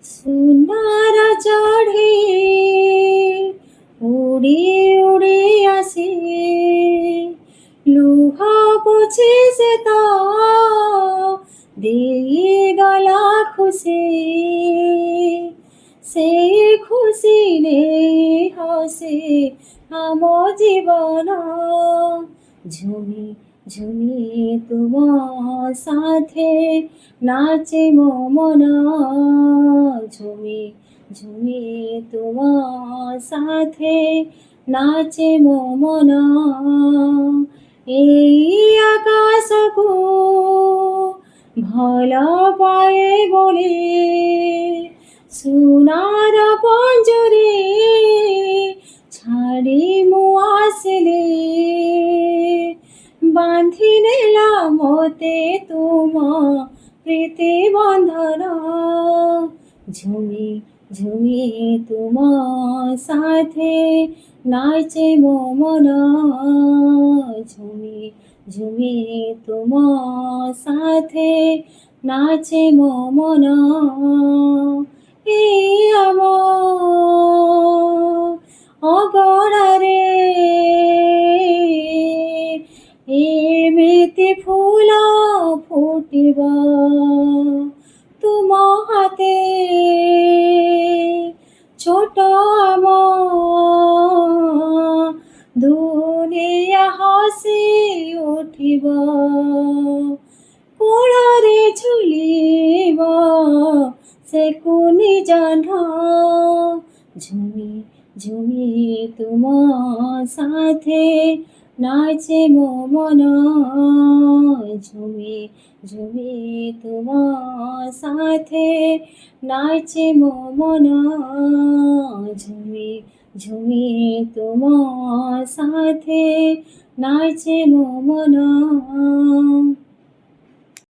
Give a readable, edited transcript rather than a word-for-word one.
সোনার চড়ে উড়ে উড়ে আসে, লুহা পছে সে তা দিয়ে গলা খুশি, ସେ ଖୁସିରେ ହସେ ଆମ ଜୀବନ। ঝুমি ঝুমি তুম সাথে নাচে মো মন, ঝুমি ঝুমি তুম সাথে নাচে মো মন। এই আকাশকু ভাল পায়ে বলে সোনার পঞ্জরে ছাড়ি মু আসলে, বাঁধি নেলা মতে তুম প্রীতি বন্ধন। ঝুমি ঝুমি তুম সাথে নাচে মো মন, ঝুমি ঝুমি তুম সাথে নাচে মো মন। এই ଆମ ଅଗଣାରେ ଏମିତି ଫୁଲ ଫୁଟିବ, ତୁମ ହାତେ ଛୋଟ ଆମ ଦୁନିଆ ହସି ଉଠିବ, କୋଳରେ ଝୁଲିବ ସେ କୁନି ଜହ୍ନ। ঝুমি ঝুমি তুম সাথে নাচে মো মন, ঝুমি ঝুমি তুম সাথে নাচে মো মন, ঝুমি ঝুমি তুম সাথে নাচে মো মন।